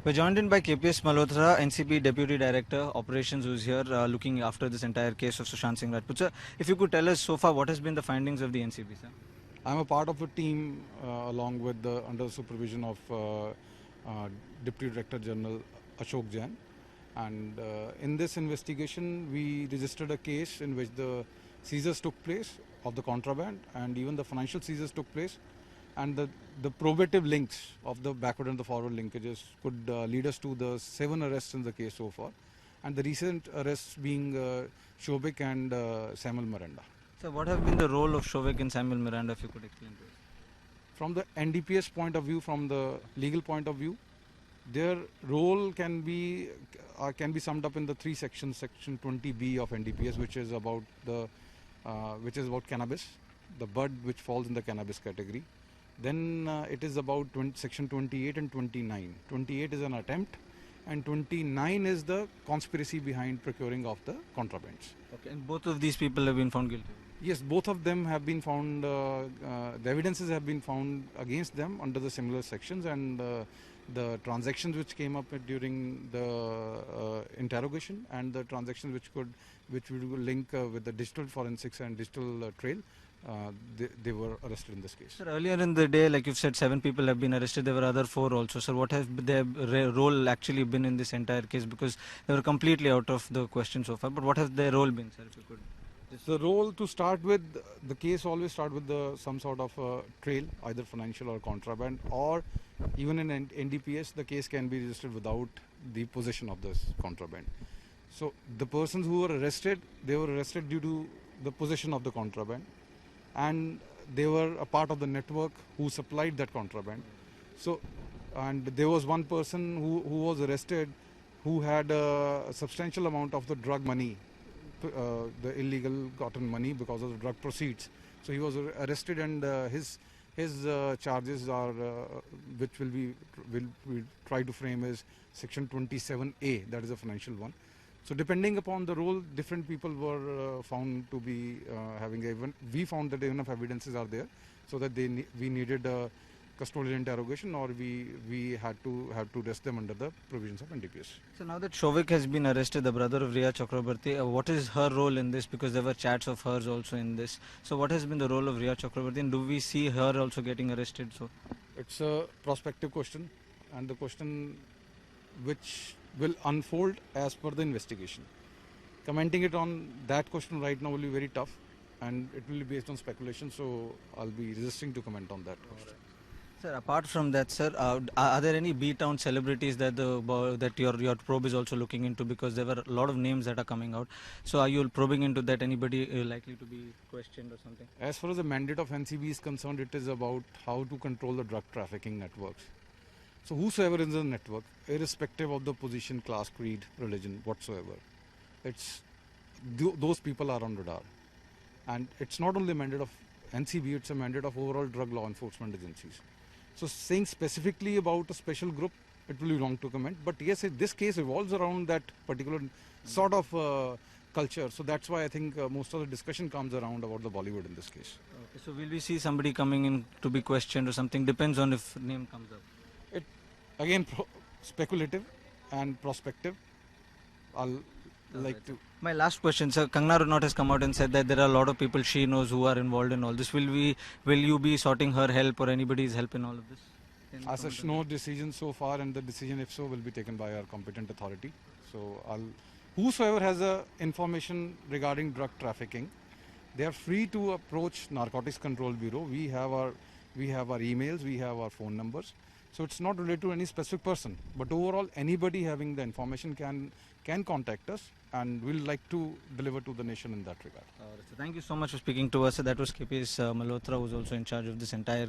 We're joined in by KPS Malhotra, NCB Deputy Director, Operations, who's here looking after this entire case of Sushant Singh Rajput. Sir, if you could tell us so far what has been the findings of the NCB, sir? I'm a part of a team along with under the supervision of Deputy Director General Ashok Jain. And in this investigation, we registered a case in which the seizures took place of the contraband and even the financial seizures took place. And the probative links of the backward and the forward linkages could lead us to the 7 arrests in the case so far. And the recent arrests being Shobik and Samuel Miranda. Sir, what have been the role of Shovik and Samuel Miranda, if you could explain to us? From the NDPS point of view, from the legal point of view, their role can be summed up in the 3 sections. Section 20B of NDPS, which is about cannabis, the bud which falls in the cannabis category. Then it is about section 28 and 29. 28 is an attempt, and 29 is the conspiracy behind procuring of the contrabands. Okay, and both of these people have been found guilty? Yes, both of them have been found, the evidences have been found against them under the similar sections, and the transactions which came up during the interrogation and the transactions which would link with the digital forensics and digital trail, they were arrested in this case. Sir, earlier in the day, like you've said, 7 people have been arrested. There were other 4 also. Sir, what has their role actually been in this entire case? Because they were completely out of the question so far. But what has their role been, sir, if you could? The role, to start with, the case always start with some sort of trail, either financial or contraband, or even in NDPS, the case can be registered without the possession of this contraband. So the persons who were arrested, they were arrested due to the possession of the contraband, and they were a part of the network who supplied that contraband. So, and there was one person who was arrested who had a substantial amount of the drug money, the illegal gotten money because of the drug proceeds. So he was arrested, and his charges are which will try to frame as section 27A, that is a financial one. So depending upon the role, different people were found to be having even. We found that enough evidences are there, so that we needed a custodial interrogation, or we had to arrest them under the provisions of NDPS. So now that Shovik has been arrested, the brother of Riya Chakrabarti, what is her role in this? Because there were chats of hers also in this. So what has been the role of Riya Chakrabarti, and do we see her also getting arrested? So it's a prospective question, and the question which will unfold as per the investigation. Commenting it on that question right now will be very tough, and it will be based on speculation, so I'll be resisting to comment on that question. sir, apart from that, sir, are there any B-town celebrities that your probe is also looking into? Because there were a lot of names that are coming out. So are you probing into that? Anybody likely to be questioned or something? As far as the mandate of NCB is concerned, it is about how to control the drug trafficking networks. So whosoever is in the network, irrespective of the position, class, creed, religion, whatsoever, those people are on radar. And it's not only a mandate of NCB, it's a mandate of overall drug law enforcement agencies. So saying specifically about a special group, it will be wrong to comment. But yes, this case evolves around that particular sort of culture. So that's why I think most of the discussion comes around about the Bollywood in this case. Okay, so will we see somebody coming in to be questioned or something? Depends on if name comes up. It again speculative and prospective. My last question, sir. Kangana Ranaut has come out and said that there are a lot of people she knows who are involved in all this. Will you be sorting her help or anybody's help in all of this? As such, no decision so far, and the decision, if so, will be taken by our competent authority. So whosoever has information regarding drug trafficking, they are free to approach Narcotics Control Bureau. We have our emails, we have our phone numbers. So it's not related to any specific person, but overall anybody having the information can contact us, and we'll like to deliver to the nation in that regard. So thank you so much for speaking to us. That was KPS Malhotra, who's also in charge of this entire